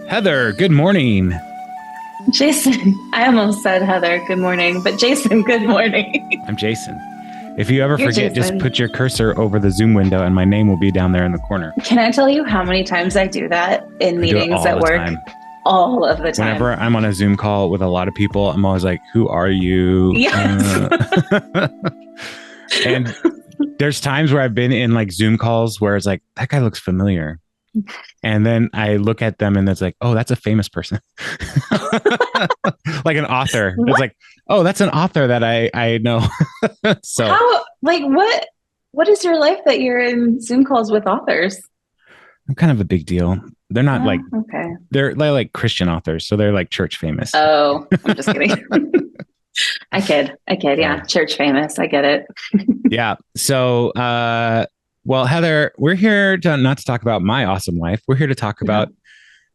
Heather, good morning. Jason, I almost said Heather, good morning, but Jason, good morning. I'm Jason. If you ever You're forget, Jason. just put your cursor over the Zoom window and my name will be down there in the corner. Can I tell you how many times I do that in meetings at work? Time. All of the time. Whenever I'm on a Zoom call with a lot of people, I'm always like, who are you? Yes. And there's times where I've been in like Zoom calls where it's like, that guy looks familiar. And then I look at them and it's like, oh, that's a famous person. Like an author. What? It's like, oh, that's an author that I know. So how, like, what is your life that you're in Zoom calls with authors? I'm kind of a big deal. They're not okay. They're like Christian authors. So they're like church famous. Oh, I'm just kidding. I kid. Yeah. Church famous. I get it. Yeah. So, well, Heather, we're here to not to talk about my awesome life. We're here to talk about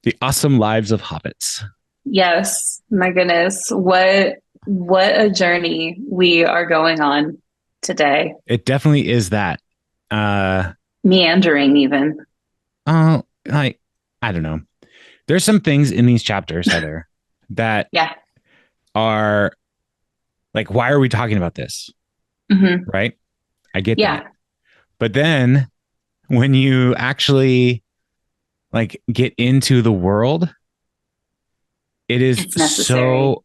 the awesome lives of hobbits. Yes. My goodness. What a journey we are going on today. It definitely is that. Meandering even. Oh, I don't know. There's some things in these chapters, Heather, that are like, why are we talking about this? Mm-hmm. Right? I get that. But then when you actually like get into the world, it is so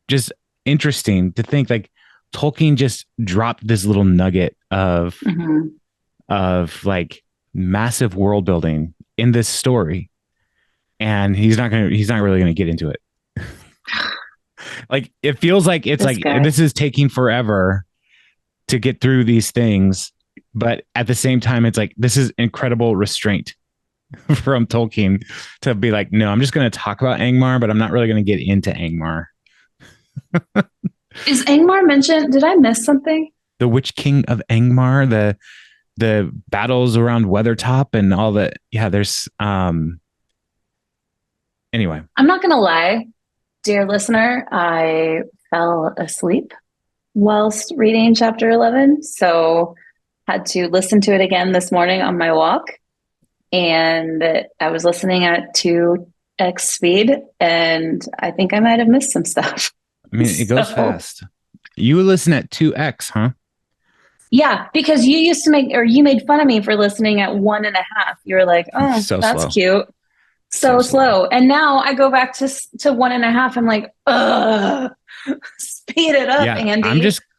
just interesting to think like Tolkien just dropped this little nugget of like massive world building in this story. And he's not really going to get into it. Like, it feels like this is taking forever to get through these things. But at the same time, it's like, this is incredible restraint from Tolkien to be like, no, I'm just going to talk about Angmar, but I'm not really going to get into Angmar. Is Angmar mentioned? Did I miss something? The Witch King of Angmar, the battles around Weathertop and all that. Yeah, there's anyway. I'm not going to lie, dear listener, I fell asleep whilst reading chapter 11. So had to listen to it again this morning on my walk. And I was listening at 2x speed, and I think I might have missed some stuff. I mean, it goes fast. You listen at 2x, huh? Yeah, because you made fun of me for listening at 1.5. You were like, oh, so that's slow. Cute. So slow. And now I go back to 1.5. I'm like, speed it up, Andy.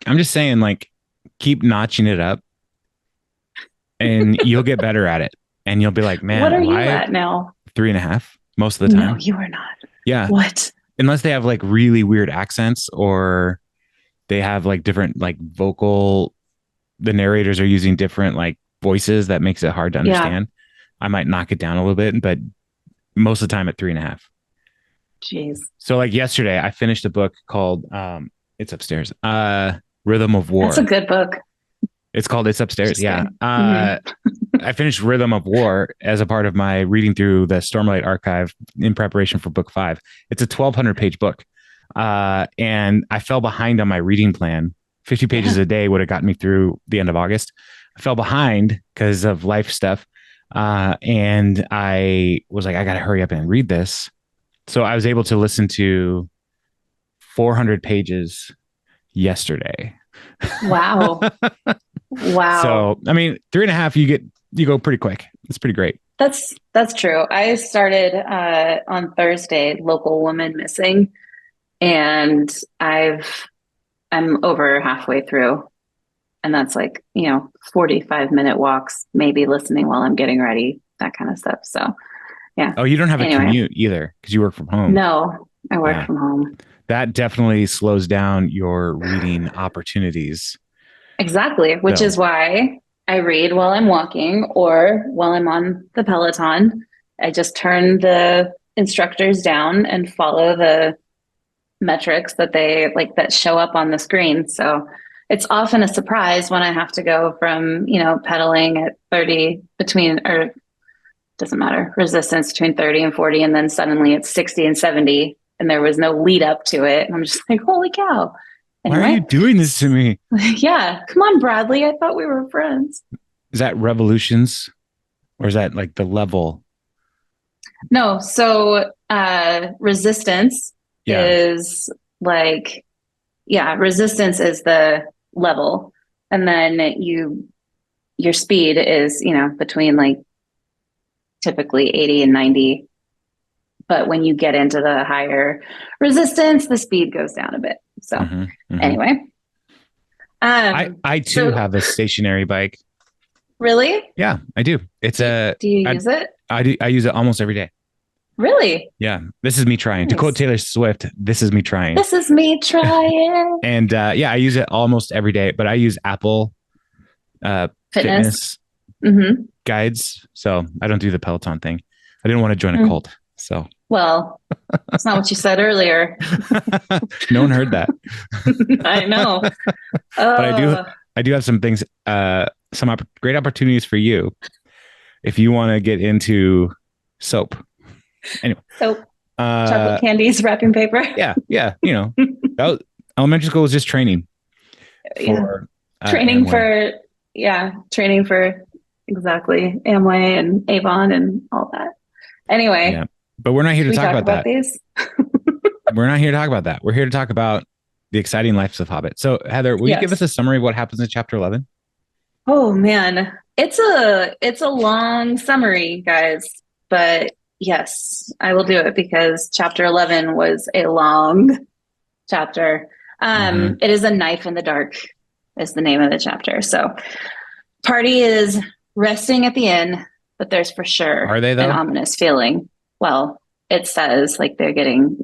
I'm just saying, like, keep notching it up and you'll get better at it. And you'll be like, man, what are you at now? 3.5 most of the time. No, you are not. Yeah. What? Unless they have like really weird accents or they have like different like the narrators are using different like voices that makes it hard to understand. Yeah. I might knock it down a little bit, but most of the time at 3.5. Jeez. So like yesterday I finished a book called it's upstairs. Rhythm of War. That's a good book. It's called It's Upstairs. Yeah. I finished Rhythm of War as a part of my reading through the Stormlight archive in preparation for book 5. It's a 1,200 page book. And I fell behind on my reading plan. 50 pages a day would have gotten me through the end of August. I fell behind because of life stuff. And I was like, I got to hurry up and read this. So I was able to listen to 400 pages yesterday. Wow. Wow. So, I mean, 3.5, you go pretty quick. It's pretty great. That's true. I started on Thursday, Local Woman Missing, and I'm over halfway through, and that's like 45-minute walks, maybe listening while I'm getting ready, that kind of stuff. So, yeah. Oh, you don't have a commute either because you work from home. No, I work from home. That definitely slows down your reading opportunities. Exactly, which is why I read while I'm walking or while I'm on the Peloton. I just turn the instructors down and follow the metrics that they like that show up on the screen. So it's often a surprise when I have to go from, pedaling at 30 doesn't matter, resistance between 30 and 40, and then suddenly it's 60 and 70, and there was no lead up to it. And I'm just like, holy cow. Anyway. Why are you doing this to me? Yeah. Come on, Bradley. I thought we were friends. Is that revolutions, or is that like the level? No, so resistance Yeah. is like, yeah, resistance is the level. And then your speed is, between like typically 80 and 90. But when you get into the higher resistance, the speed goes down a bit. So anyway. I too have a stationary bike. Really? Yeah, I do. Do you use it? I do. I use it almost every day. Really? Yeah. This is me trying. Nice. To quote Taylor Swift, this is me trying. This is me trying. And yeah, I use it almost every day, but I use Apple fitness guides. So I don't do the Peloton thing. I didn't want to join a cult. So well, that's not what you said earlier. No one heard that. I know. But I do have some things, great opportunities for you if you want to get into soap. Anyway, soap, chocolate candies, wrapping paper. Yeah. Elementary school was just training. Training for exactly Amway and Avon and all that. Anyway. Yeah. But we're not here to talk about that. These? We're not here to talk about that. We're here to talk about the exciting lives of Hobbit. So Heather, will you give us a summary of what happens in chapter 11? Oh man, it's a long summary, guys, but yes, I will do it because chapter 11 was a long chapter. It is A Knife in the Dark is the name of the chapter. So party is resting at the inn, but there's for sure an ominous feeling. Well, it says like they're getting,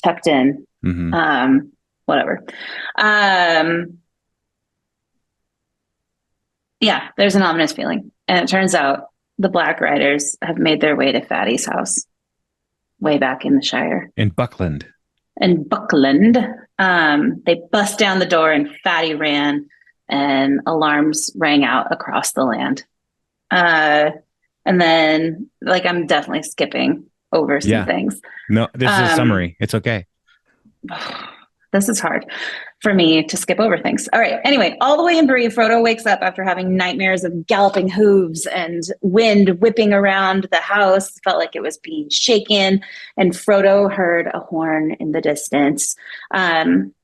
tucked in, whatever. Yeah, there's an ominous feeling. And it turns out the Black Riders have made their way to Fatty's house way back in the Shire. In Buckland. They bust down the door and Fatty ran and alarms rang out across the land. And then, I'm definitely skipping over some things. No, this is a summary. It's okay. This is hard for me to skip over things. All right. Anyway, all the way in Bree, Frodo wakes up after having nightmares of galloping hooves and wind whipping around the house. Felt like it was being shaken. And Frodo heard a horn in the distance.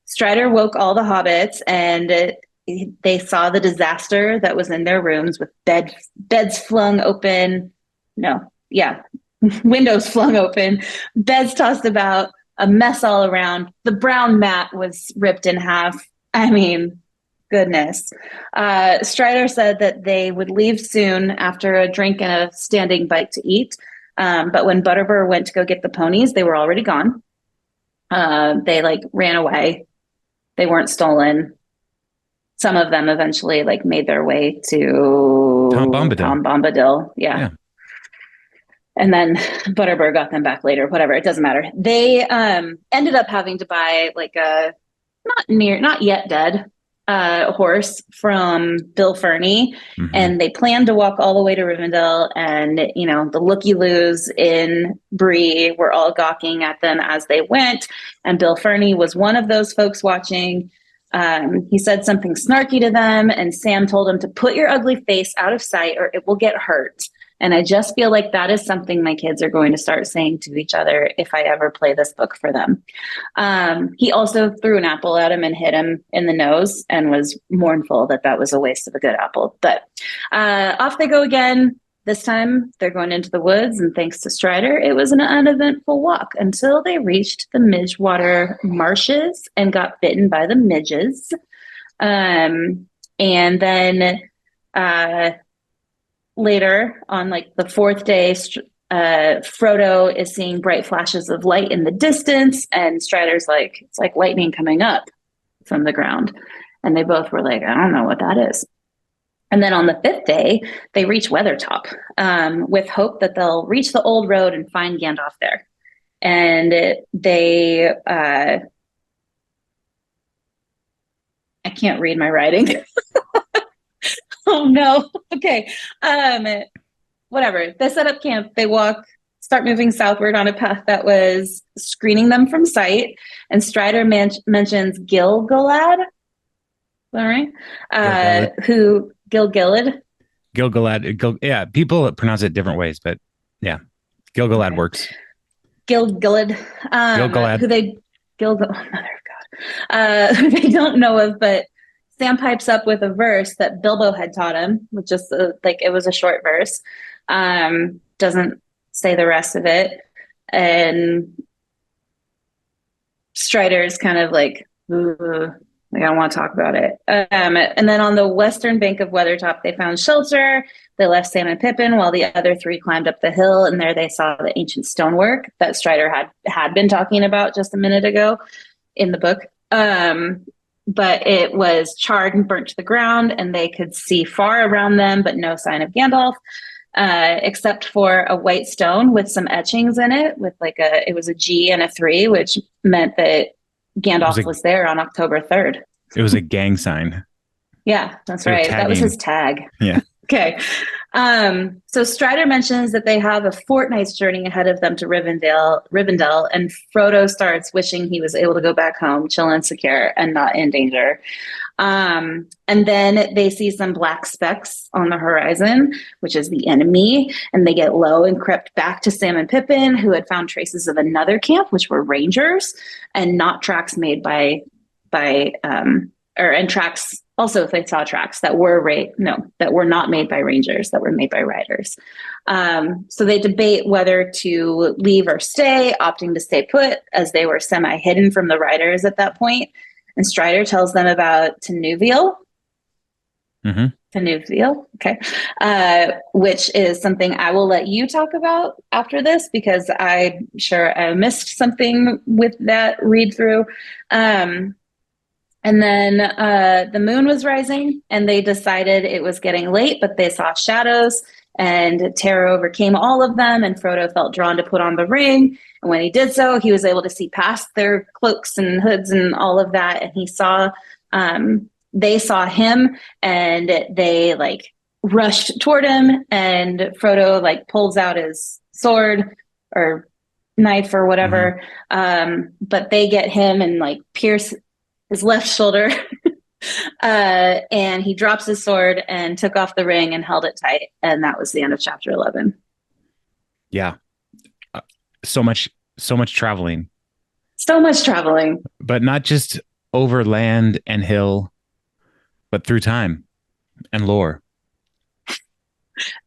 Strider woke all the hobbits and they saw the disaster that was in their rooms with beds flung open. Windows flung open, beds tossed about, a mess all around. The brown mat was ripped in half. I mean, goodness. Strider said that they would leave soon after a drink and a standing bite to eat. But when Butterbur went to go get the ponies, they were already gone. They ran away. They weren't stolen. Some of them eventually made their way to Tom Bombadil. Yeah. And then Butterbur got them back later, whatever. It doesn't matter. They ended up having to buy a not yet dead horse from Bill Ferny. And they planned to walk all the way to Rivendell. And, the looky-loos in Bree were all gawking at them as they went. And Bill Ferny was one of those folks watching. He said something snarky to them, and Sam told him to put your ugly face out of sight or it will get hurt. And I just feel like that is something my kids are going to start saying to each other if I ever play this book for them. He also threw an apple at him and hit him in the nose and was mournful that was a waste of a good apple. But off they go again. This time they're going into the woods, and thanks to Strider, it was an uneventful walk until they reached the Midgewater marshes and got bitten by the midges. And then later on, the fourth day, Frodo is seeing bright flashes of light in the distance, and Strider's like, it's like lightning coming up from the ground. And they both were like, I don't know what that is. And then on the fifth day, they reach Weathertop with hope that they'll reach the old road and find Gandalf there. And they, I can't read my writing. Oh no. Okay. Whatever. They set up camp. They start moving southward on a path that was screening them from sight. And Strider mentions Gil-galad. All right. Gil-galad. Gil-galad. Yeah, people pronounce it different ways, but yeah, Gil-galad works. Gil-galad, Gil-galad. who they Gil-galad, oh, mother of God, who they don't know of, but Sam pipes up with a verse that Bilbo had taught him, which is like it was a short verse. Doesn't say the rest of it, and Strider's kind of like, I don't want to talk about it. And then on the western bank of Weathertop, they found shelter. They left Sam and Pippin while the other three climbed up the hill, and there they saw the ancient stonework that Strider had been talking about just a minute ago in the book. But it was charred and burnt to the ground, and they could see far around them, but no sign of Gandalf, except for a white stone with some etchings in it, with it was a G and a 3, which meant that Gandalf was there on October 3rd. It was a gang sign. Yeah, that's right. That was his tag. Yeah. Okay. So Strider mentions that they have a fortnight's journey ahead of them to Rivendell, and Frodo starts wishing he was able to go back home, chill and secure, and not in danger. And then they see some black specks on the horizon, which is the enemy, and they get low and crept back to Sam and Pippin, who had found traces of another camp, which were rangers, and not tracks made and tracks. Also, if they saw tracks that were not made by rangers, that were made by riders. So they debate whether to leave or stay, opting to stay put, as they were semi-hidden from the riders at that point. And Strider tells them about Tenuviel. Mm-hmm. Tenuviel, okay. Which is something I will let you talk about after this, because I'm sure I missed something with that read through. And then the moon was rising, and they decided it was getting late, but they saw shadows, and terror overcame all of them, and Frodo felt drawn to put on the ring. And when he did so, he was able to see past their cloaks and hoods and all of that, and they saw him, and they rushed toward him, and Frodo pulls out his sword or knife or whatever, but they get him and pierce his left shoulder, and he drops his sword and took off the ring and held it tight. And that was the end of chapter 11. Yeah. So much traveling. So much traveling. But not just over land and hill, but through time and lore.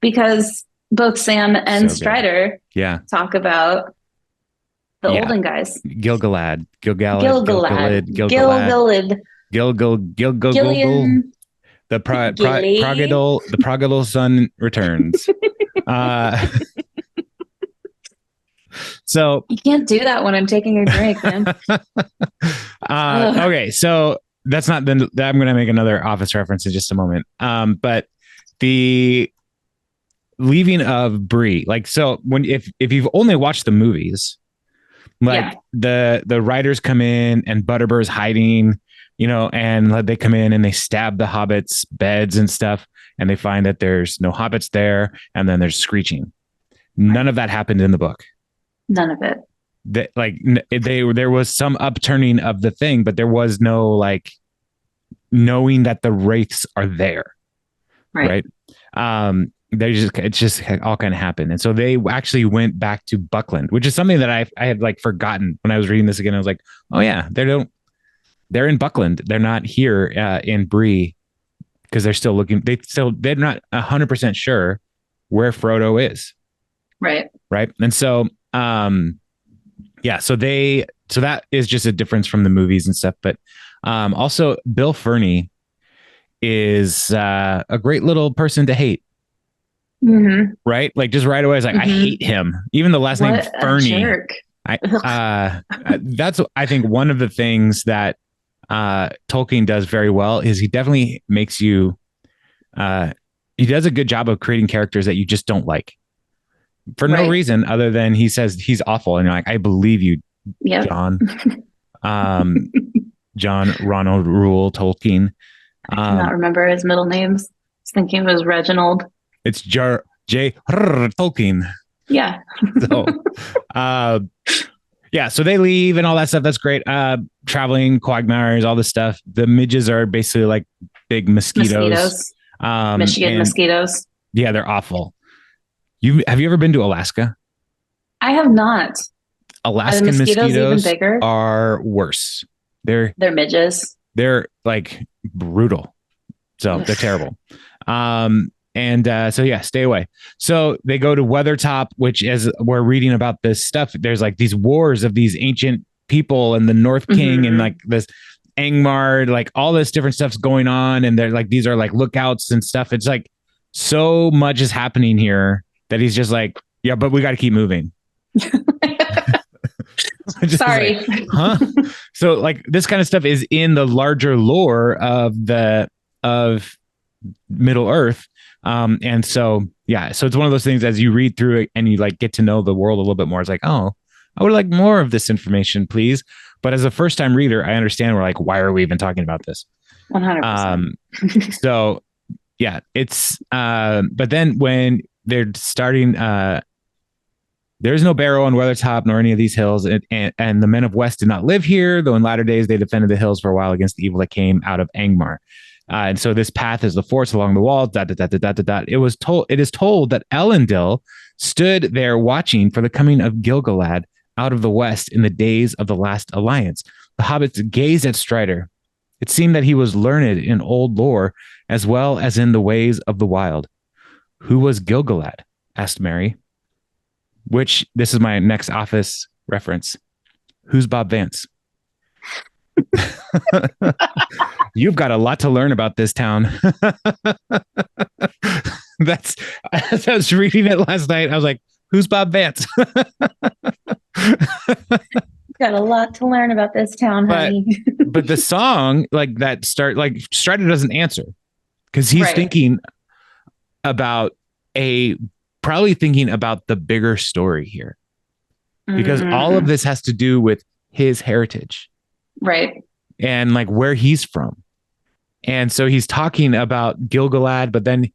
Because both Sam and Strider talk about the olden guys. Gil-galad. Gillian. The prodigal son returns. So you can't do that when I'm taking a drink, man. Okay, so that's not I'm going to make another Office reference in just a moment. But the leaving of Bree, so if you've only watched the movies, the riders come in and Butterbur's hiding, and they come in and they stab the hobbits' beds and stuff, and they find that there's no hobbits there, and then there's screeching. None of that happened in the book. None of it. There was some upturning of the thing, but there was no knowing that the wraiths are there. Right. It's just all kind of happened. And so they actually went back to Buckland, which is something that I had forgotten when I was reading this again. I was like, oh yeah, they're in Buckland. They're not here in Bree, because they're still looking. They're not 100% sure where Frodo is. Right. And so, so that is just a difference from the movies and stuff. But also Bill Ferny is a great little person to hate. Mm-hmm. Right? Just right away, I was like, I hate him. Even the last name Ferny. That's, I think, one of the things that Tolkien does very well is he definitely makes you, he does a good job of creating characters that you just don't like for no reason other than he says he's awful. And you're like, I believe you, John. John Ronald Reuel Tolkien. I cannot remember his middle names. I was thinking it was Reginald. It's J.R.R. Tolkien. Yeah. So they leave and all that stuff. That's great. Traveling, quagmires, all this stuff. The midges are basically like big mosquitoes. Michigan mosquitoes. Yeah, they're awful. Have you ever been to Alaska? I have not. Are the Alaskan mosquitoes even mosquitoes bigger? are worse. They're They're midges. they're like brutal. So they're terrible. So yeah, stay away. So they go to Weathertop, which as we're reading about this stuff, there's like these wars of these ancient people and the North King and like this Angmar, like all this different stuff's going on. And they're like, these are like lookouts and stuff. It's like so much is happening here that he's just like, yeah, but we got to keep moving. Sorry. Like, huh? So like this kind of stuff is in the larger lore of Middle Earth. And so yeah, so it's one of those things as you read through it and you like get to know the world a little bit more. It's like, oh, I would like more of this information, please. But as a first time reader, I understand we're like, why are we even talking about this? 100%. So yeah, it's but then when they're starting there's no barrow on Weathertop nor any of these hills, and the men of West did not live here, though in latter days they defended the hills for a while against the evil that came out of Angmar. And so this path is the forest along the wall. It is told that Elendil stood there watching for the coming of Gilgalad out of the west in the days of the last alliance. The hobbits gazed at Strider. It seemed that he was learned in old lore as well as in the ways of the wild. Who was Gilgalad? Asked Mary. Which this is my next office reference. Who's Bob Vance? You've got a lot to learn about this town. That's as I was reading it last night. I was like, who's Bob Vance? Got a lot to learn about this town, honey. But the song, like that start, like Strider doesn't answer because he's thinking about probably thinking about the bigger story here. Because all of this has to do with his heritage. Right. And like where he's from. And so he's talking about Gilgalad, but then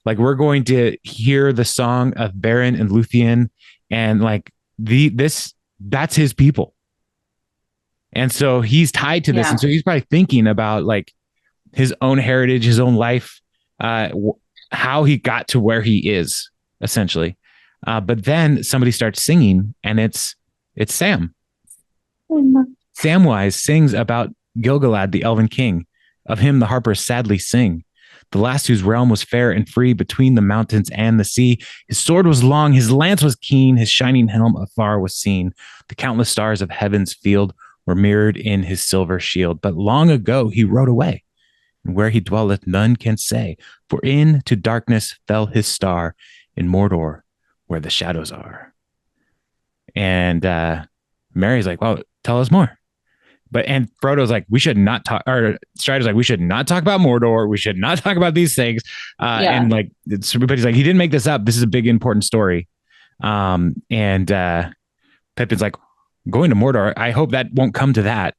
like we're going to hear the song of Beren and Luthien, and like that's his people. And so he's tied to this. And so he's probably thinking about like his own heritage, his own life, how he got to where he is, essentially. But then somebody starts singing, and it's Sam. Samwise sings about Gilgalad, the elven king. Of him the harpers sadly sing. The last whose realm was fair and free between the mountains and the sea. His sword was long, his lance was keen, his shining helm afar was seen. The countless stars of heaven's field were mirrored in his silver shield. But long ago he rode away, and where he dwelleth none can say. For into darkness fell his star in Mordor, where the shadows are. And Mary's like, well, tell us more. And Frodo's like, we should not talk, or Strider's like, we should not talk about Mordor. We should not talk about these things. And like, everybody's like, he didn't make this up. This is a big, important story. And Pippin's like, going to Mordor. I hope that won't come to that.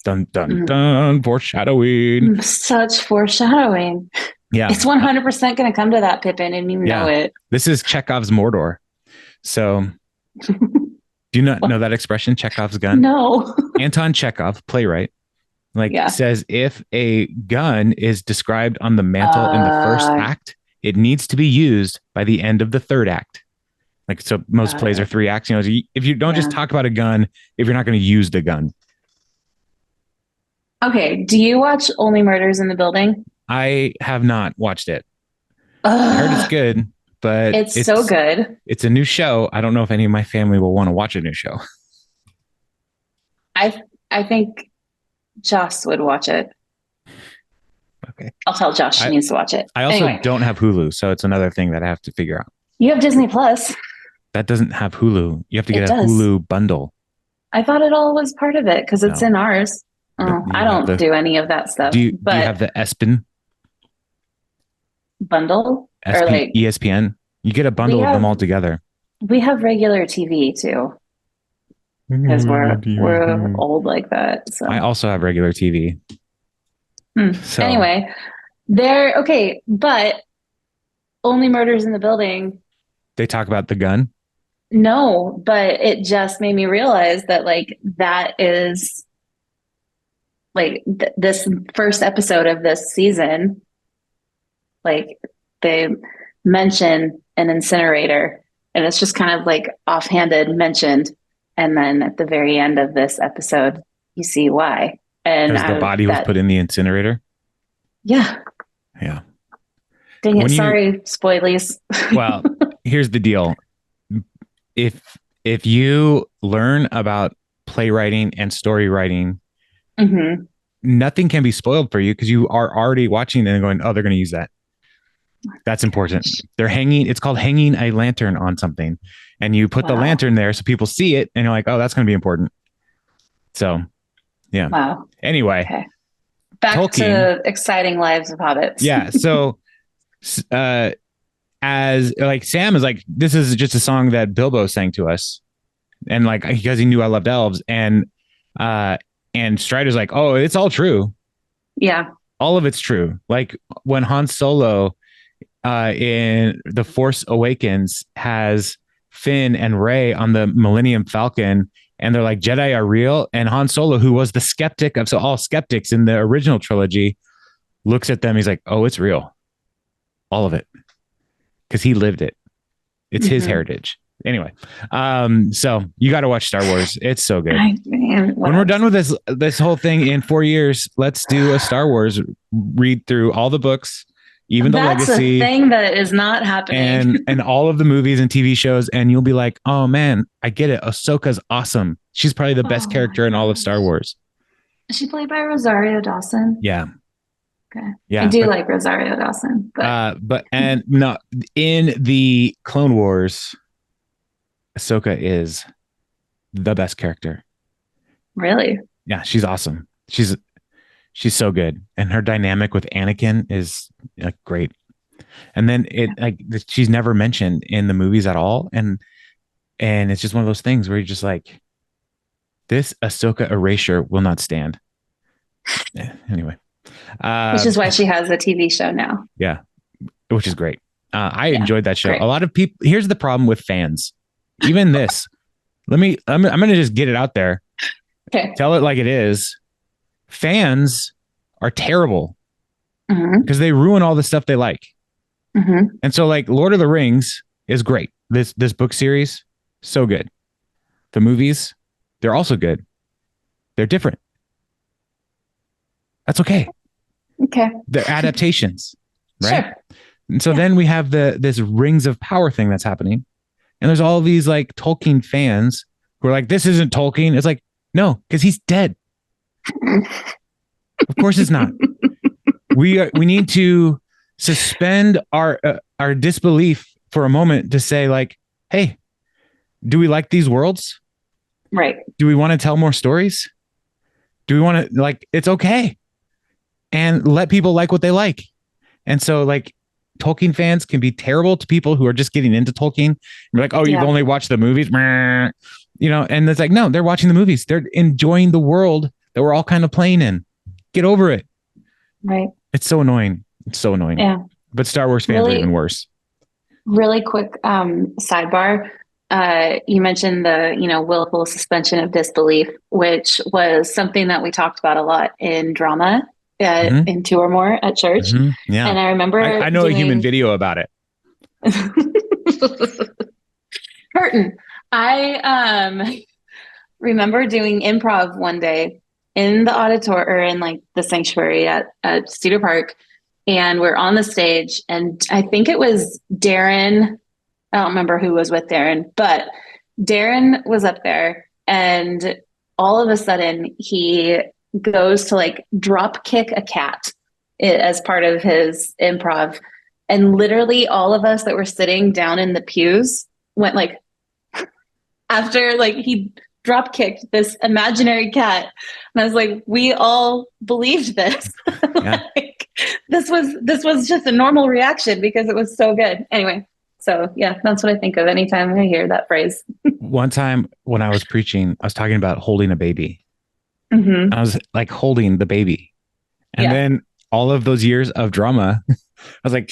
Dun, dun, dun. Foreshadowing. Such foreshadowing. Yeah. It's 100% going to come to that, Pippin, and you know it. This is Chekhov's Mordor. So... Do you not know that expression, Chekhov's gun? No. Anton Chekhov, playwright, says if a gun is described on the mantle in the first act, it needs to be used by the end of the third act. Like, so most plays are 3 acts. You know, if you don't just talk about a gun, if you're not going to use the gun. Okay. Do you watch Only Murders in the Building? I have not watched it. I heard it's good. But it's so good. It's a new show. I don't know if any of my family will want to watch a new show. I think Joss would watch it. Okay. I'll tell Josh she needs to watch it. I also don't have Hulu, so it's another thing that I have to figure out. You have Disney Plus. That doesn't have Hulu. You have to get a Hulu bundle. I thought it all was part of it because it's in ours. Oh, I don't do any of that stuff. Do you have the ESPN bundle? Or like ESPN? You get a bundle of them all together. We have regular TV too. Because we're old like that. So I also have regular TV. So. Anyway, but Only Murders in the Building. They talk about the gun? No, but it just made me realize that like that is like this first episode of this season. Like mention an incinerator, and it's just kind of like offhanded mentioned. And then at the very end of this episode, you see why. And Because the body was put in the incinerator. Yeah. Yeah. Dang it. Sorry, spoilies. Well, here's the deal. If you learn about playwriting and story writing, nothing can be spoiled for you because you are already watching and going, oh, they're going to use that. That's important. They're hanging. It's called hanging a lantern on something. And you put the lantern there so people see it and you're like, oh, that's going to be important. So, yeah. Wow. Anyway. Okay. Back Tolkien, to exciting lives of hobbits. Yeah. So, as like Sam is like, this is just a song that Bilbo sang to us. And like, because he knew I loved elves. And Strider's like, oh, it's all true. Yeah. All of it's true. Like when Han Solo in The Force Awakens has Finn and Rey on the Millennium Falcon, and they're like, Jedi are real. And Han Solo, who was the skeptic of all skeptics in the original trilogy, looks at them. He's like, oh, it's real. All of it. Because he lived it. It's his heritage. Anyway, so you got to watch Star Wars. It's so good. When we're done with this whole thing in 4 years, let's do a Star Wars read through all the books, even the legacy. That's a thing that is not happening. and all of the movies and TV shows, and you'll be like, oh man, I get it. Ahsoka's awesome. She's probably the best character in all of Star Wars. Is she played by Rosario Dawson? Yeah. Okay. Yeah, I do like Rosario Dawson, but no, in the Clone Wars, Ahsoka is the best character. Really? Yeah, she's awesome. She's so good, and her dynamic with Anakin is like great. And then she's never mentioned in the movies at all, and it's just one of those things where you're just like, this Ahsoka erasure will not stand. Anyway. Which is why she has a TV show now. Yeah, which is great. I enjoyed that show. Great. A lot of people. Here's the problem with fans. Even this. I'm going to just get it out there. Okay. Tell it like it is. Fans are terrible because they ruin all the stuff they like. And so, like, Lord of the Rings is great. This book series, so good. The movies, they're also good. They're different. That's okay. Okay. They're adaptations, right? Sure. And so then we have this Rings of Power thing that's happening. And there's all these like Tolkien fans who are like, this isn't Tolkien. It's like, no, because he's dead. Of course it's not. We need to suspend our disbelief for a moment to say like, hey, do we like these worlds? Right. Do we want to tell more stories? Do we want to like, it's okay. And let people like what they like. And so like Tolkien fans can be terrible to people who are just getting into Tolkien. You're like, oh, you've only watched the movies, you know, and it's like, no, they're watching the movies. They're enjoying the world that we're all kind of playing in. Get over it. Right. It's so annoying. It's so annoying. Yeah. But Star Wars fans are even worse. Really quick sidebar. You mentioned the, willful suspension of disbelief, which was something that we talked about a lot in drama. In 2 or More at church. Yeah. And I remember I know a human video about it. Curtain. I remember doing improv one day in the auditorium or in like the sanctuary at Cedar Park. And we're on the stage. And I think it was Darren. I don't remember who was with Darren, but Darren was up there. And all of a sudden he goes to like drop kick a cat as part of his improv. And literally all of us that were sitting down in the pews went like, after like he drop kicked this imaginary cat. And I was like, we all believed this. Like, this was just a normal reaction because it was so good. Anyway. So yeah, that's what I think of anytime I hear that phrase. One time when I was preaching, I was talking about holding a baby. I was like holding the baby. And then all of those years of drama, I was like,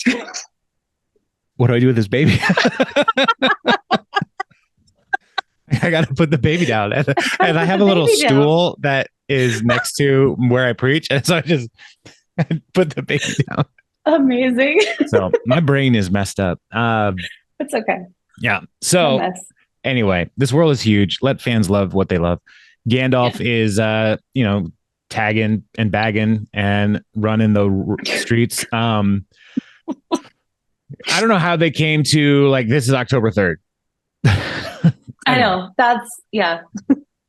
what do I do with this baby? I got to put the baby down. And I have a little stool that is next to where I preach. And so I just put the baby down. Amazing. So my brain is messed up. It's okay. Yeah. So anyway, this world is huge. Let fans love what they love. Gandalf is, tagging and bagging and running the streets. I don't know how they came to like, this is October 3rd. I know. That's, yeah.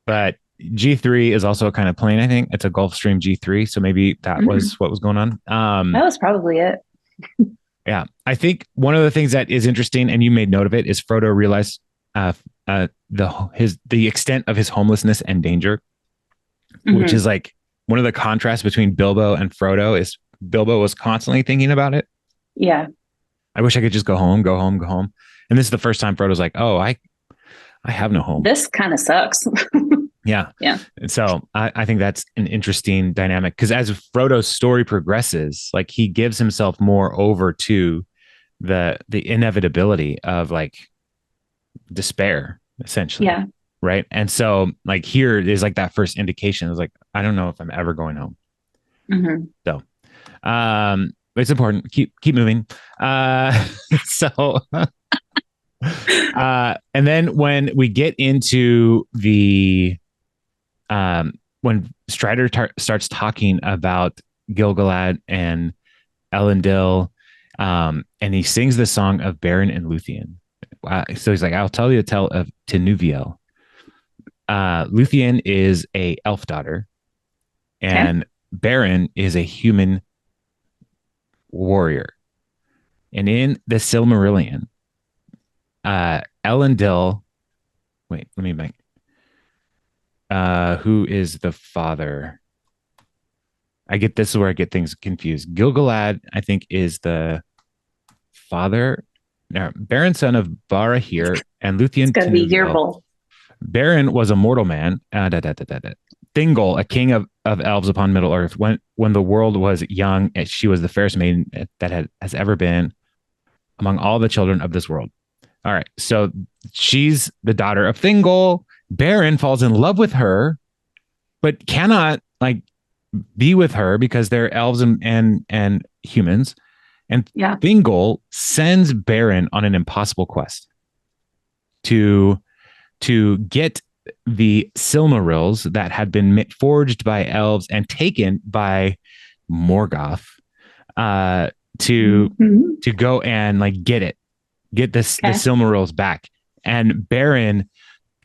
But G3 is also a kind of plane, I think. It's a Gulfstream G3. So maybe that was what was going on. That was probably it. Yeah. I think one of the things that is interesting, and you made note of it, is Frodo realized the extent of his homelessness and danger, which is like one of the contrasts between Bilbo and Frodo is Bilbo was constantly thinking about it. Yeah. I wish I could just go home. And this is the first time Frodo's like, oh, I have no home. This kind of sucks. Yeah. Yeah. And so I think that's an interesting dynamic because as Frodo's story progresses, like he gives himself more over to the inevitability of like despair, essentially. Yeah. Right. And so like here is like that first indication. It's like, I don't know if I'm ever going home. So it's important. Keep moving. So and then when we get into the when Strider starts talking about Gil-galad and Elendil, and he sings the song of Beren and Luthien. So he's like, I'll tell you a tale of Tinuviel. Luthien is a elf daughter, and Beren is a human warrior. And in the Silmarillion, Elendil, wait, let me make. Who is the father? This is where I get things confused. Gil-galad, I think, is the father. Now, Beren, son of Barahir, and Luthien. It's gonna be Yearbull. Beren was a mortal man. Thingol, a king of elves upon Middle Earth. When the world was young, she was the fairest maiden that has ever been among all the children of this world. All right, so she's the daughter of Thingol. Beren falls in love with her, but cannot like be with her because they're elves and humans. And Thingol sends Beren on an impossible quest to get the Silmarils that had been forged by elves and taken by Morgoth to go and like get the Silmarils back. And Beren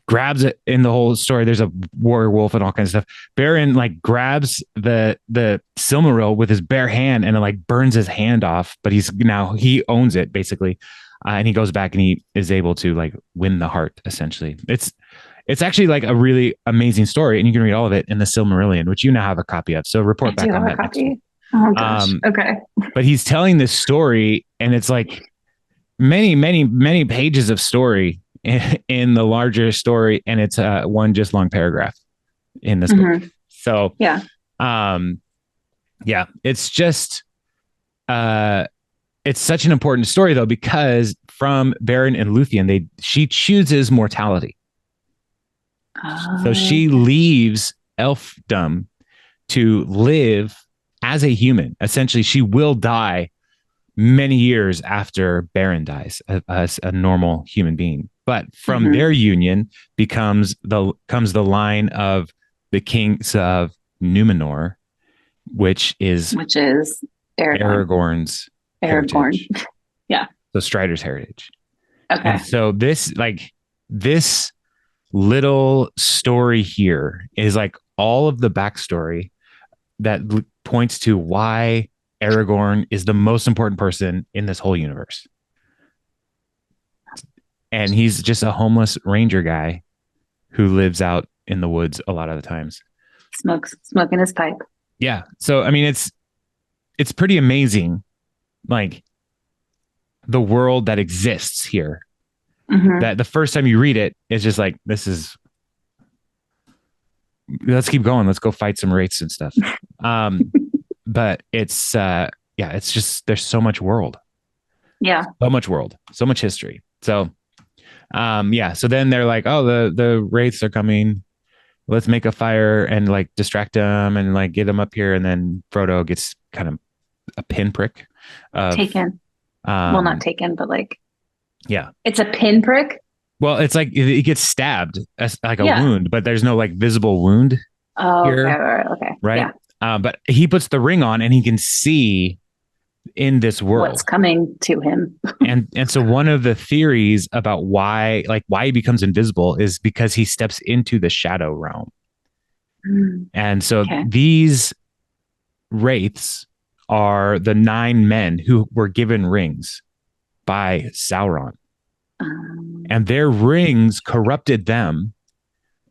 grabs it in the whole story. There's a werewolf and all kinds of stuff. Beren like grabs the Silmaril with his bare hand and it like burns his hand off, but he owns it basically. And he goes back and he is able to like win the heart essentially. It's actually like a really amazing story and you can read all of it in the Silmarillion, which you now have a copy of. So report back on that. Copy. Oh gosh. Okay. But he's telling this story and it's like many, many, many pages of story in the larger story, and it's one just long paragraph in this book. So it's just it's such an important story though, because from Beren and Luthien, she chooses mortality. So she leaves elfdom to live as a human. Essentially, she will die many years after Beren dies as a normal human being. But from their union comes the line of the kings of Numenor, which is Aragorn's heritage. Yeah. So Strider's heritage. Okay. And so this little story here is like all of the backstory that points to why Aragorn is the most important person in this whole universe. And he's just a homeless ranger guy who lives out in the woods a lot of the times. Smoking his pipe. Yeah. So, I mean, it's pretty amazing. Like the world that exists here, that the first time you read it, it's just like, let's keep going. Let's go fight some wraiths and stuff. But it's just, there's so much world. Yeah. So much world, so much history. So, so then they're like, oh, the wraiths are coming. Let's make a fire and like distract them and like get them up here. And then Frodo gets kind of a pinprick of Taken. Well, not taken, but like, yeah, it's a pinprick. well, it's like it gets stabbed as like a Yeah. wound, but there's no like visible wound Oh, okay, here, okay. right? Yeah. But he puts the ring on and he can see in this What's world. coming to him? And so one of the theories about why he becomes invisible is because he steps into the shadow realm. And so Okay. these wraiths are the 9 men who were given rings by Sauron. And their rings corrupted them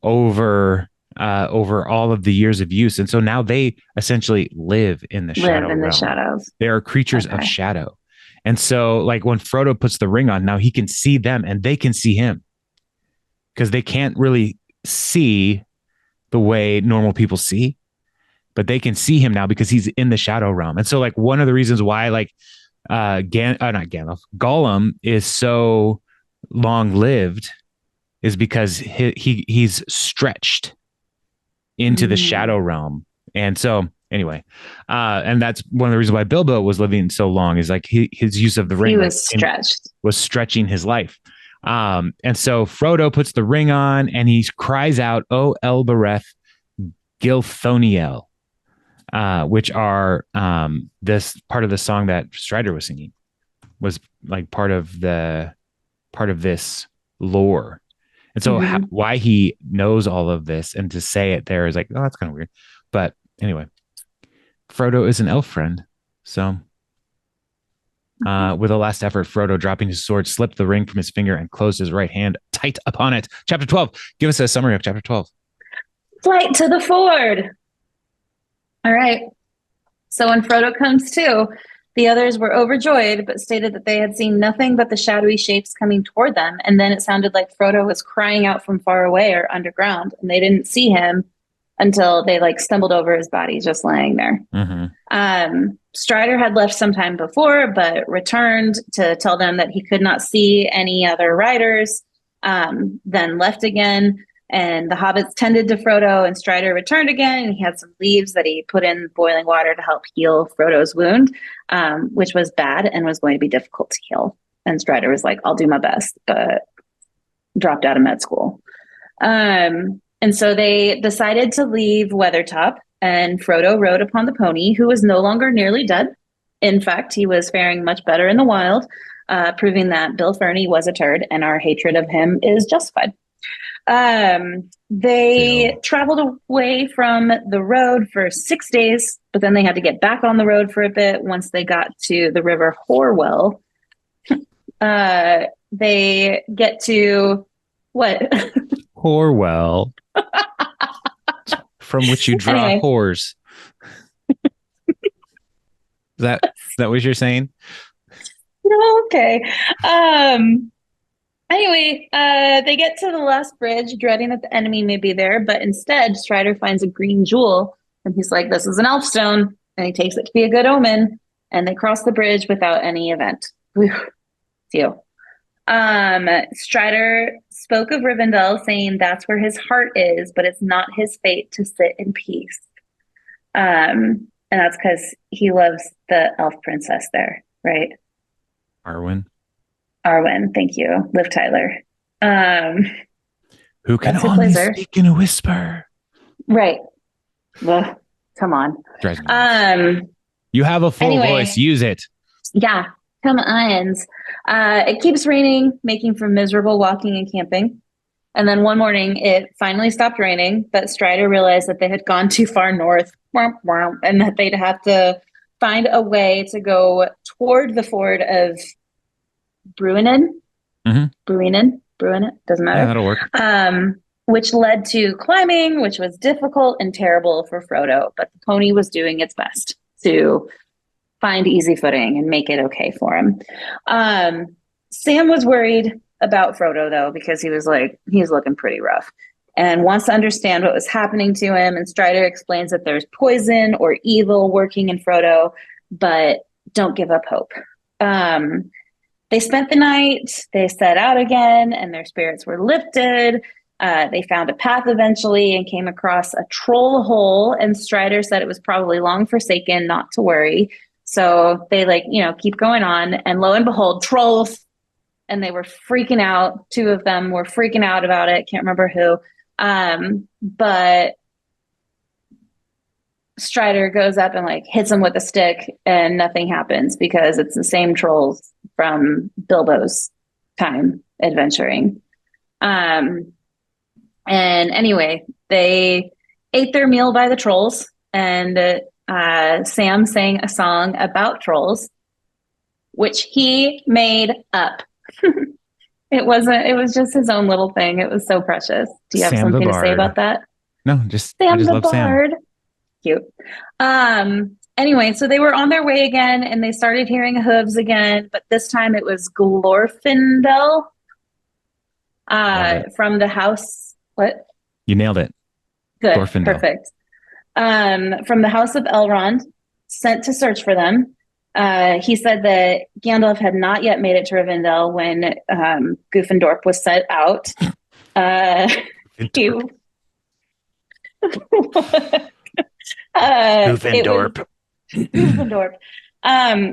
over all of the years of use. And so now they essentially live in the shadow realm. Shadows. They are creatures of shadow. And so like when Frodo puts the ring on, now he can see them and they can see him because they can't really see the way normal people see, but they can see him now because he's in the shadow realm. And so like one of the reasons why like not Gandalf, Gollum is so long lived is because he's stretched into the shadow realm. And so anyway, and that's one of the reasons why Bilbo was living so long is like his use of the ring was stretching his life. And so Frodo puts the ring on and he cries out, "O Elbereth Gilthoniel," which are this part of the song that Strider was singing was like part of this lore. And so why he knows all of this and to say it there is like, oh, that's kind of weird. But anyway, Frodo is an elf friend. So with a last effort, Frodo, dropping his sword, slipped the ring from his finger and closed his right hand tight upon it. Chapter 12. Give us a summary of chapter 12. Flight to the ford. All right. So when Frodo comes to, the others were overjoyed, but stated that they had seen nothing but the shadowy shapes coming toward them. And then it sounded like Frodo was crying out from far away or underground, and they didn't see him until they like stumbled over his body just laying there. Strider had left sometime before, but returned to tell them that he could not see any other riders, then left again. And the hobbits tended to Frodo, and Strider returned again, and he had some leaves that he put in boiling water to help heal Frodo's wound, which was bad and was going to be difficult to heal. And Strider was like, I'll do my best, but dropped out of med school. And so they decided to leave Weathertop, and Frodo rode upon the pony, who was no longer nearly dead. In fact, he was faring much better in the wild, proving that Bill Ferny was a turd, and our hatred of him is justified. They traveled away from the road for 6 days, but then they had to get back on the road for a bit once they got to the river Horwell. They get to what? Horwell. From which you draw whores. Is that what you're saying? No, okay. Anyway, they get to the last bridge, dreading that the enemy may be there, but instead Strider finds a green jewel, and he's like, this is an elf stone, and he takes it to be a good omen, and they cross the bridge without any event. Phew. Strider spoke of Rivendell, saying that's where his heart is, but it's not his fate to sit in peace. And that's because he loves the elf princess there, right? Arwen, thank you. Liv Tyler. Who can only speak in a whisper. Right. Well, come on. You have a full voice. Use it. Yeah. Come on. It keeps raining, making for miserable walking and camping. And then one morning, it finally stopped raining, but Strider realized that they had gone too far north and that they'd have to find a way to go toward the ford of Bruinen. Bruinen, doesn't matter. Yeah, that'll work. Which led to climbing, which was difficult and terrible for Frodo, but the pony was doing its best to find easy footing and make it okay for him. Sam was worried about Frodo, though, because he was like, he's looking pretty rough and wants to understand what was happening to him. And Strider explains that there's poison or evil working in Frodo, but don't give up hope. They spent the night, they set out again, and their spirits were lifted. They found a path eventually and came across a troll hole, and Strider said it was probably long forsaken, not to worry. So they keep going on, and lo and behold, trolls. And they were freaking out. Two of them were freaking out about it. Can't remember who. But Strider goes up and hits him with a stick, and nothing happens because it's the same trolls from Bilbo's time adventuring. And anyway, they ate their meal by the trolls, and Sam sang a song about trolls, which he made up. It was just his own little thing. It was so precious. Do you have Sam something to say about that? No, just Sam I just the love Bard. Sam. Cute. Anyway, so they were on their way again, and they started hearing hooves again, but this time it was Glorfindel from the house. What? You nailed it. Good. Glorfindel. Perfect. From the house of Elrond, sent to search for them. He said that Gandalf had not yet made it to Rivendell when Gryffindor was set out. Gryffindor.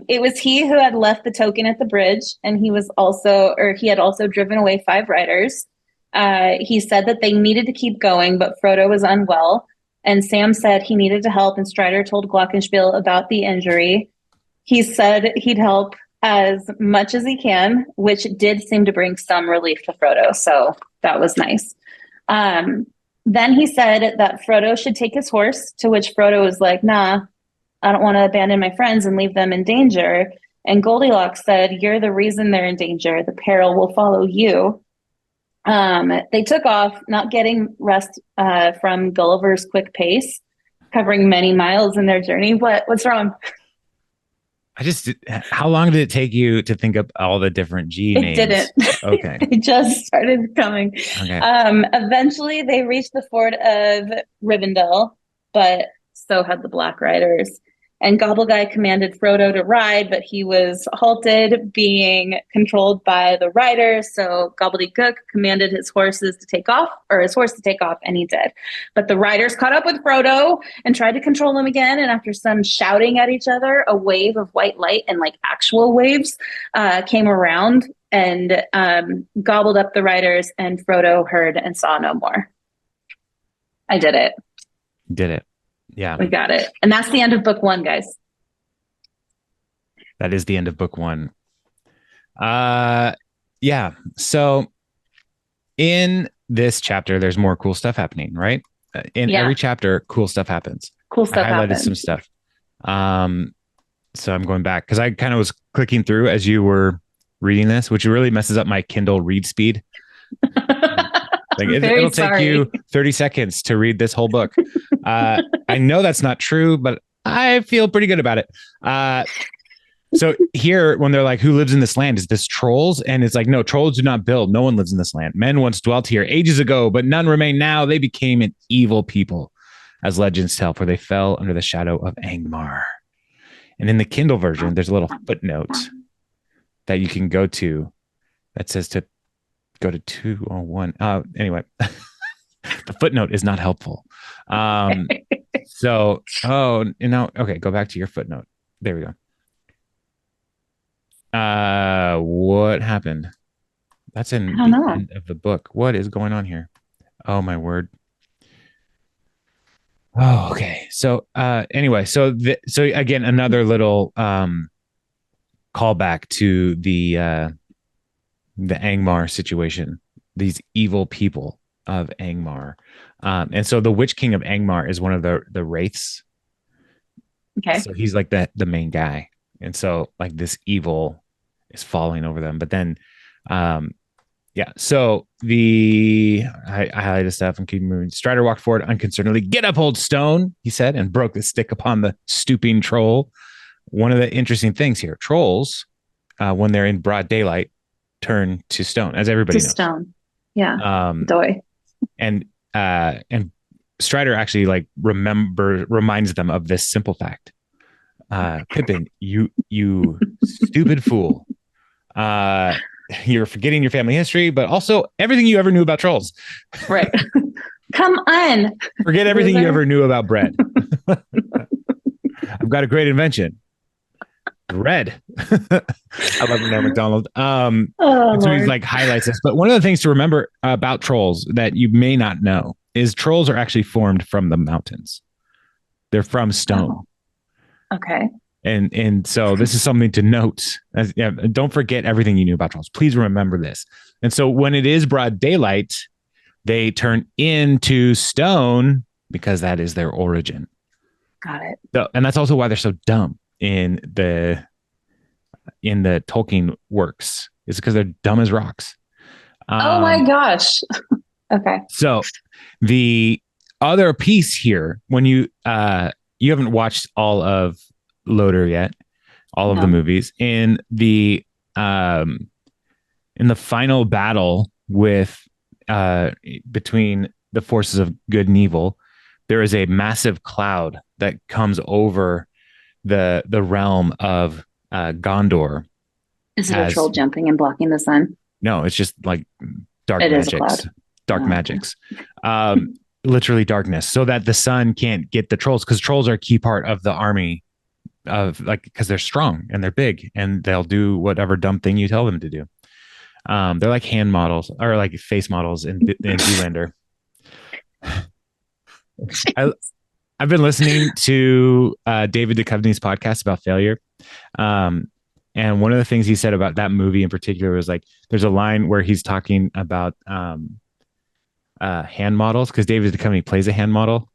It was he who had left the token at the bridge, and he had also driven away 5 riders. He said that they needed to keep going, but Frodo was unwell, and Sam said he needed to help, and Strider told Glockenspiel about the injury. He said he'd help as much as he can, which did seem to bring some relief to Frodo, so that was nice. Then he said that Frodo should take his horse, to which Frodo was like, nah, I don't want to abandon my friends and leave them in danger. And Goldilocks said, you're the reason they're in danger. The peril will follow you. They took off, not getting rest from Gulliver's quick pace, covering many miles in their journey. What's wrong? How long did it take you to think up all the different G names? It didn't. Okay. It just started coming. Okay. Eventually they reached the ford of Rivendell, but so had the Black Riders. And Gobbleguy commanded Frodo to ride, but he was halted, being controlled by the riders. So Gobbledygook commanded his horse to take off, and he did. But the riders caught up with Frodo and tried to control him again. And after some shouting at each other, a wave of white light and actual waves came around and gobbled up the riders, and Frodo heard and saw no more. I did it. Did it. Yeah. We got it. And that's the end of book 1, guys. That is the end of book 1. Yeah. So in this chapter, there's more cool stuff happening, right? In every chapter, cool stuff happens. Cool stuff I highlighted some stuff. So I'm going back because I kind of was clicking through as you were reading this, which really messes up my Kindle read speed. It'll take you 30 seconds to read this whole book. I know that's not true, but I feel pretty good about it. So here, when they're like, who lives in this land? Is this trolls? And it's like, no, trolls do not build. No one lives in this land. Men once dwelt here ages ago, but none remain now. They became an evil people, as legends tell, for they fell under the shadow of Angmar. And in the Kindle version, there's a little footnote that you can go to that says to go to 201. Anyway, the footnote is not helpful. Okay, go back to your footnote. There we go. What happened? That's in the end of the book. What is going on here? Oh my word. Oh, okay. So, anyway, so again, another little callback to the Angmar situation, these evil people of Angmar. And so the Witch King of Angmar is one of the Wraiths. Okay. So he's like the main guy. And so this evil is falling over them. But then, so I highlighted stuff and keep moving. Strider walked forward unconcernedly. Get up, old stone, he said, and broke the stick upon the stooping troll. One of the interesting things here, trolls, when they're in broad daylight, turn to stone, as everybody knows. Stone. Yeah. Doy. And Strider actually reminds them of this simple fact. Pippin, you stupid fool. You're forgetting your family history, but also everything you ever knew about trolls. Right. Come on. Forget everything you ever knew about bread. I've got a great invention. red. I love Norm Macdonald. Oh, so he's Lord. like highlights this. But one of the things to remember about trolls that you may not know is trolls are actually formed from the mountains. They're from stone. Oh, okay. And so this is something to note. Don't forget everything you knew about trolls. Please remember this. And so when it is broad daylight, they turn into stone because that is their origin. Got it. So, and that's also why they're so dumb in the Tolkien works. Is because they're dumb as rocks. Oh my gosh. Okay. So the other piece here, when you haven't watched all of LotR yet, all of the movies, in the final battle with between the forces of good and evil, there is a massive cloud that comes over the realm of Gondor. Is it a troll jumping and blocking the sun? No, it's just like dark magics. Dark magics. Literally darkness, so that the sun can't get the trolls, because trolls are a key part of the army of, like, because they're strong and they're big and they'll do whatever dumb thing you tell them to do. They're like hand models or like face models in Zoolander. I've been listening to David Duchovny's podcast about failure. And one of the things he said about that movie in particular was like, there's a line where he's talking about hand models, because David Duchovny plays a hand model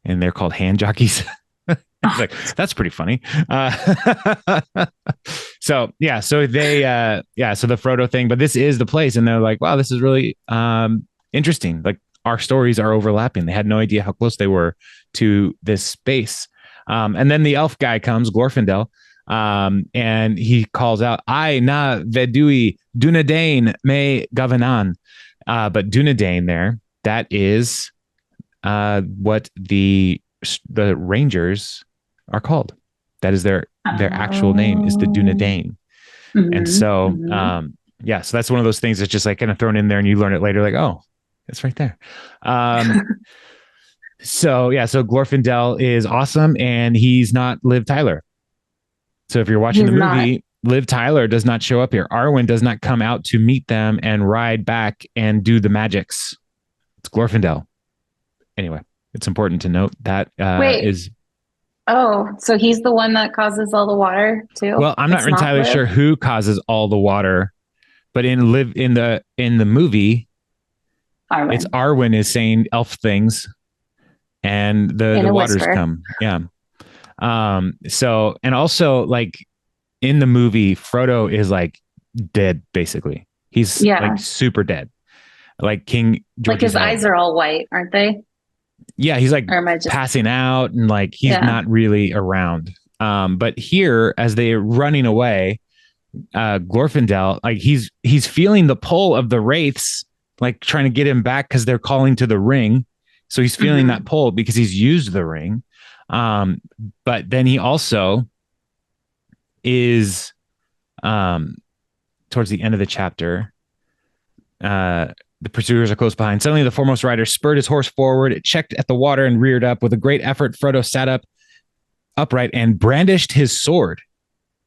and they're called hand jockeys. Like, that's pretty funny. So the Frodo thing, but this is the place, and they're like, wow, this is really interesting. Like, our stories are overlapping. They had no idea how close they were to this space. And then the elf guy comes, Glorfindel, and he calls out, I na vedui Dunedain me Gavanan. But Dunedain there, that is what the Rangers are called. That is their actual name, is the Dunedain. And so so that's one of those things that's just like kind of thrown in there, and you learn it later, like, oh, it's right there. So Glorfindel is awesome, and he's not Liv Tyler. So if you're watching the movie, Liv Tyler does not show up here. Arwen does not come out to meet them and ride back and do the magics. It's Glorfindel. Anyway, it's important to note that is. Oh, so he's the one that causes all the water too? Well, I'm not entirely sure who causes all the water, but in the movie, Arwen. It's Arwen is saying elf things, and the waters whisper. Come. Yeah. So, and also, like, in the movie, Frodo is like dead, basically. He's like super dead. Like King George's, like, his eyes are all white, aren't they? Yeah, he's like passing out, and like he's not really around. But here, as they're running away, Glorfindel, like he's feeling the pull of the Wraiths, like trying to get him back because they're calling to the ring. So he's feeling that pull because he's used the ring. But then he also is towards the end of the chapter, the pursuers are close behind. Suddenly the foremost rider spurred his horse forward. It checked at the water and reared up. With a great effort, Frodo sat upright and brandished his sword.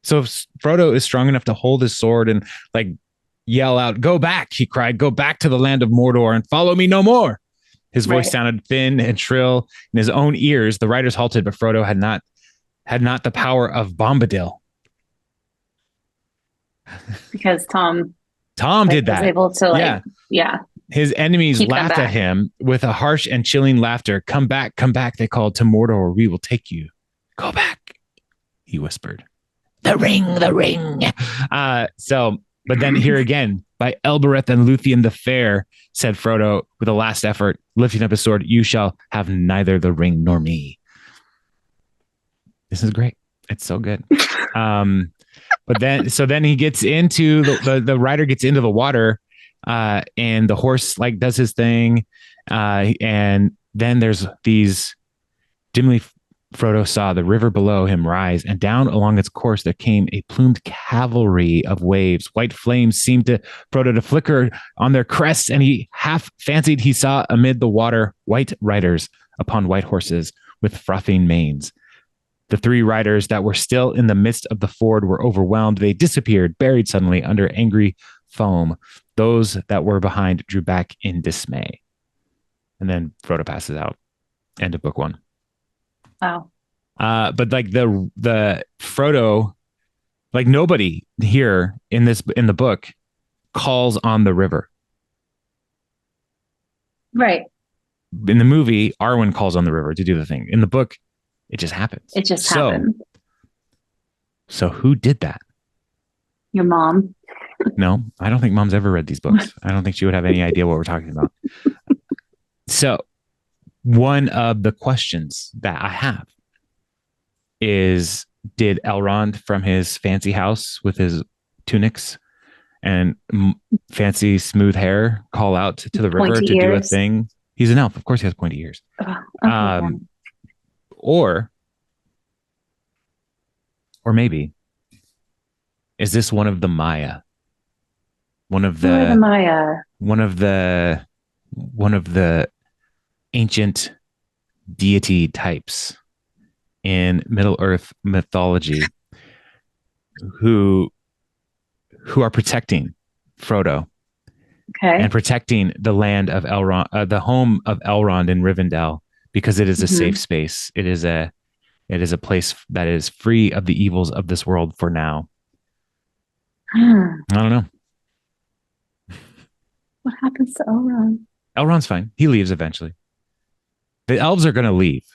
So if Frodo is strong enough to hold his sword and like yell out, "Go back," he cried, "Go back to the land of Mordor and follow me no more." His voice sounded thin and shrill in his own ears. The riders halted, but Frodo had not the power of Bombadil. Because Tom did that. Was able to His enemies laughed at him with a harsh and chilling laughter. Come back, they called, to Mordor, or we will take you. Go back, he whispered. The ring. But then here again, by Elbereth and Luthien the Fair, said Frodo with a last effort, lifting up his sword, you shall have neither the ring nor me. This is great. It's so good. But then he gets into the rider gets into the water, and the horse like does his thing. And then there's these dimly Frodo saw the river below him rise, and down along its course there came a plumed cavalry of waves. White flames seemed to Frodo to flicker on their crests, and he half fancied he saw amid the water white riders upon white horses with frothing manes. The three riders that were still in the midst of the ford were overwhelmed. They disappeared, buried suddenly under angry foam. Those that were behind drew back in dismay. And then Frodo passes out. End of book 1. Wow. But like the Frodo, like nobody here in the book calls on the river. Right. In the movie, Arwen calls on the river to do the thing. In the book, it just happens. It just happened. So who did that? Your mom. No, I don't think mom's ever read these books. I don't think she would have any idea what we're talking about. So one of the questions that I have is, did Elrond from his fancy house with his tunics and fancy smooth hair call out to the river to do a thing? He's an elf. Of course he has pointy ears. Or maybe, is this one of the Maya? One of the ancient deity types in Middle Earth mythology who are protecting Frodo. Okay. And protecting the land of Elrond, the home of Elrond in Rivendell, because it is a safe space. It is a place that is free of the evils of this world for now. I don't know. What happens to Elrond? Elrond's fine. He leaves eventually. The elves are going to leave.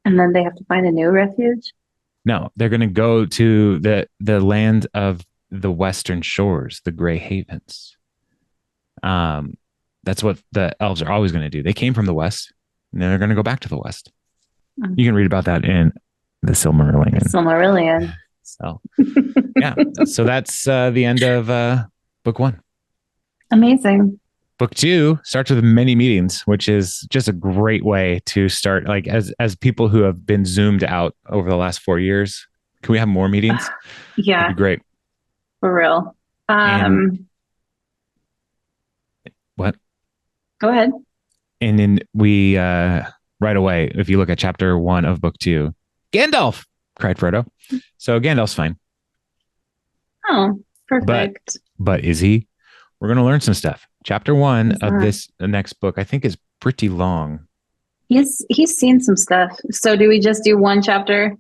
And then they have to find a new refuge? No, they're going to go to the land of the Western Shores, the Grey Havens. That's what the elves are always going to do. They came from the West, and then they're going to go back to the West. You can read about that in the Silmarillion. So, yeah. So that's the end of book 1. Amazing. Book 2 starts with many meetings, which is just a great way to start. Like as people who have been zoomed out over the last 4 years, can we have more meetings? Yeah. That'd be great. For real. What? Go ahead. And then we right away, if you look at chapter 1 of book 2, Gandalf, cried Frodo. So Gandalf's fine. Oh, perfect. But is he? We're going to learn some stuff. Chapter 1 of this next book, I think, is pretty long. He's seen some stuff. So do we just do one chapter?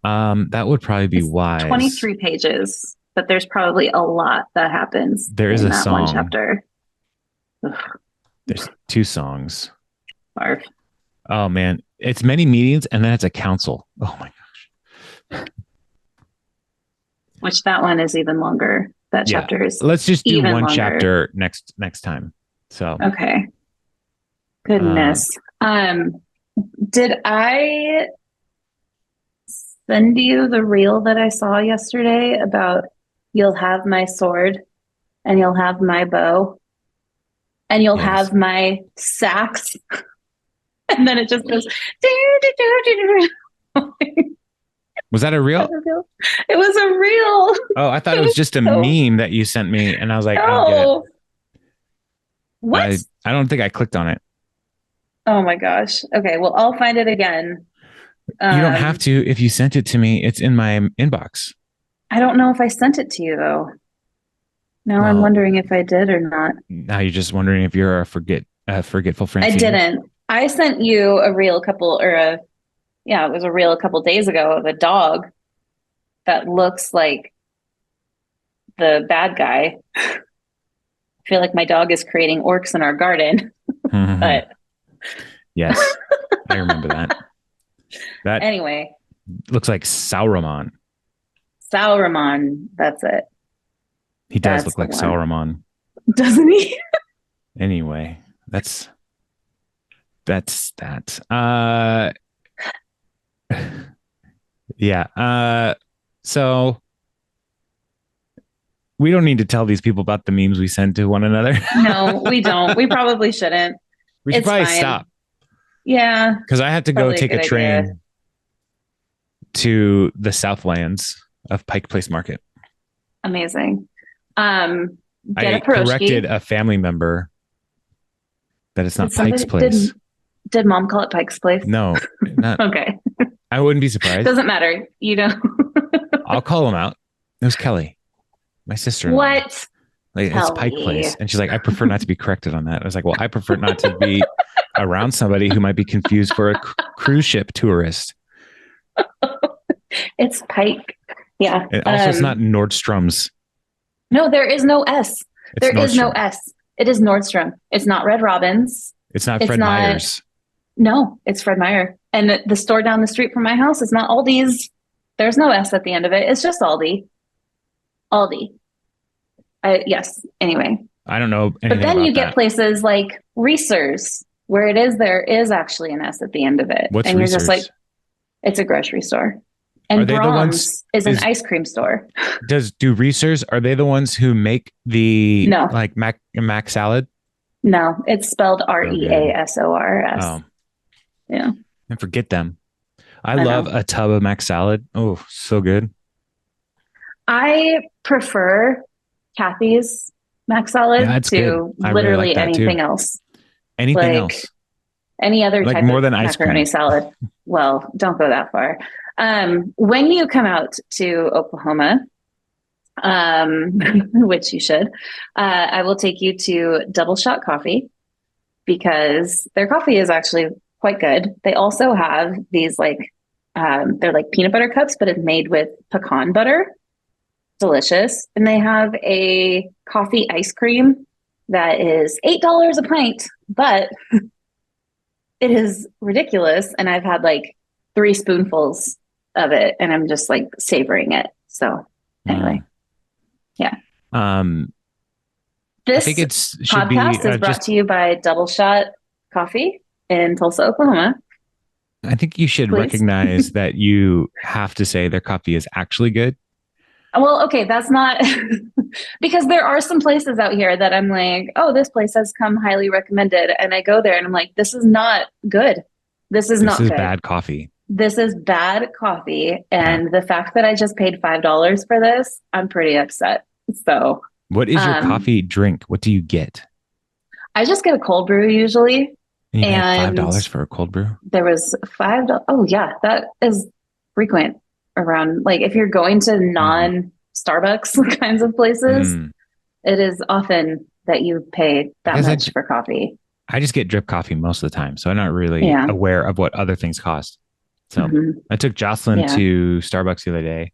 That would probably be wise. 23 pages, but there's probably a lot that happens. There is in a that song. One chapter. Ugh. There's 2 songs. Barf. Oh man, it's many meetings and then it's a council. Oh my gosh. Which that one is even longer. That chapter is. Let's just do one longer. chapter next time. So okay. Goodness. Did I send you the reel that I saw yesterday about you'll have my sword and you'll have my bow and you'll have my sax? And then it just goes. Was that a reel? It was a reel. Oh, I thought it was just a meme that you sent me, and I was like, I don't get it. What? I don't think I clicked on it. Oh my gosh. Okay, well, I'll find it again. You don't have to. If you sent it to me, it's in my inbox. I don't know if I sent it to you though. Now I'm wondering if I did or not. Now you're just wondering if you're a forgetful Francine. I didn't. I sent you a reel it was a reel a couple days ago of a dog that looks like the bad guy. I feel like my dog is creating orcs in our garden. But yes, I remember that. That anyway looks like Sauron. That's it. He does look like Sauron, doesn't he? Anyway, that's that. Yeah. So we don't need to tell these people about the memes we send to one another. No, we don't. We probably shouldn't. We should probably stop. Yeah. Because I had to go take a train to the Southlands of Pike Place Market. Amazing. Get I a pierogi. corrected a family member that it's not Pike's Place. Did mom call it Pike's Place? No, not. Okay. I wouldn't be surprised. Doesn't matter. You know. I'll call them out. It was Kelly, my sister-in-law. What? Like, Kelly. it's Pike Place. And she's like, I prefer not to be corrected on that. I was like, well, I prefer not to be around somebody who might be confused for a cruise ship tourist. It's Pike. Yeah. And also, it's not Nordstrom's. No, there is no S. There is no Nordstrom. S. It is Nordstrom. It's not Red Robin's. It's not Fred Meyer's. No, it's Fred Meyer. And the store down the street from my house is not Aldi's. There's no S at the end of it. It's just Aldi. Aldi. Yes. Anyway. I don't know anything But then about you get that. places like Reese's where there is actually an S at the end of it. What's and Reese's? You're just like, it's a grocery store. And Are they the Brahms ones- is an ice cream store. Do Reese's, are they the ones who make the No. like mac salad? No, it's spelled REASORS. Oh, Yeah. and forget them. I know. love a tub of mac salad. Oh, so good. I prefer Kathy's mac salad Yeah, it's to good. I really literally like that too. anything else. Anything Like, else? Any other Like type more of than ice macaroni cream. salad. Well, don't go that far. When you come out to Oklahoma, which you should, I will take you to Double Shot Coffee because their coffee is actually quite good. They also have these they're like peanut butter cups, but it's made with pecan butter. Delicious. And they have a coffee ice cream that is $8 a pint, but it is ridiculous. And I've had like 3 spoonfuls of it and I'm just like savoring it. So anyway, yeah. I This think should podcast be is brought to you by Double Shot Coffee in Tulsa, Oklahoma. I think you should Please. recognize that you have to say their coffee is actually good. Well, okay, that's not because there are some places out here that I'm like, oh, this place has come highly recommended. And I go there and I'm like, this is not good. This is not good. Bad coffee. This is bad coffee. And the fact that I just paid $5 for this, I'm pretty upset. So what is your coffee drink? What do you get? I just get a cold brew usually. And you And pay $5 for a cold brew? There was $5. Oh yeah, that is frequent around. Like if you're going to non-Starbucks kinds of places, it is often that you pay that much for coffee. I just get drip coffee most of the time, so I'm not really aware of what other things cost. So I took Jocelyn to Starbucks the other day.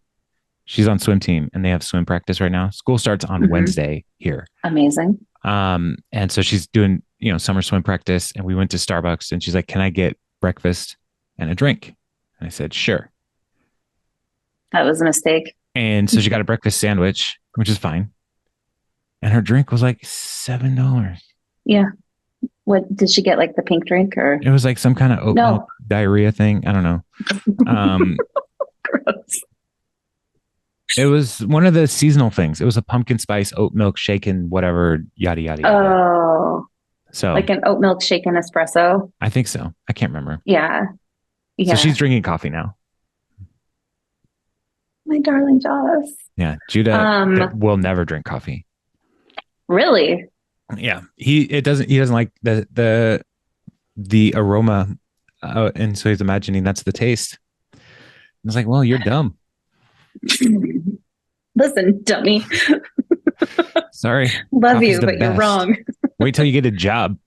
She's on swim team and they have swim practice right now. School starts on Wednesday here. Amazing. And so she's doing, summer swim practice, and we went to Starbucks and she's like, can I get breakfast and a drink? And I said, sure. That was a mistake. And so she got a breakfast sandwich, which is fine. And her drink was like $7. Yeah. What did she get? Like the pink drink or? It was like some kind of oat milk diarrhea thing. I don't know. Gross. It was one of the seasonal things. It was a pumpkin spice oat milk shaken, whatever, yada, yada, yada. Oh. So like an oat milk shaken espresso? I think so. I can't remember. Yeah. So she's drinking coffee now. My darling Joss. Yeah. Judah will never drink coffee. Really? Yeah. He doesn't like the aroma. And so he's imagining that's the taste. I was like, well, you're dumb. Listen, dummy. Sorry. Love you, but you're wrong. Wait till you get a job.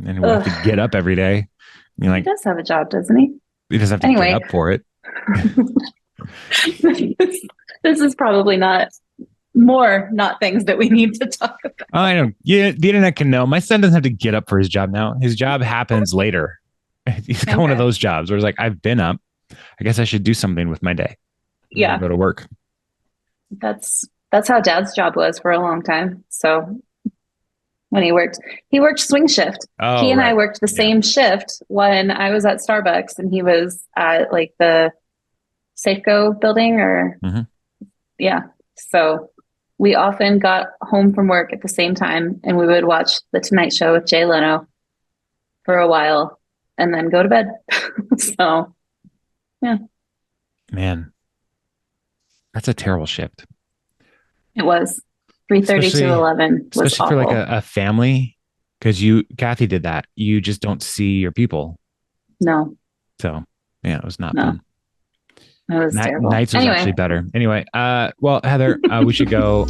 And we'll have to get up every day. You're like, he does have a job, doesn't he? He doesn't have to get up for it. This is probably not things that we need to talk about. Oh, I know. Yeah, the internet can know. My son doesn't have to get up for his job now. His job happens later. He's got one of those jobs where it's like, I've been up. I guess I should do something with my day. Yeah. Go to work. That's how Dad's job was for a long time. So when he worked swing shift. He and I worked the same shift when I was at Starbucks and he was at like the Safeco building or So we often got home from work at the same time and we would watch The Tonight Show with Jay Leno for a while and then go to bed. So, yeah. Man, that's a terrible shift. It was 3:30 to 11. Especially for like a family, because Kathy did that. You just don't see your people. No. So yeah, it was not No. fun. That was terrible. Nights was actually better. Anyway, well, Heather, we should go.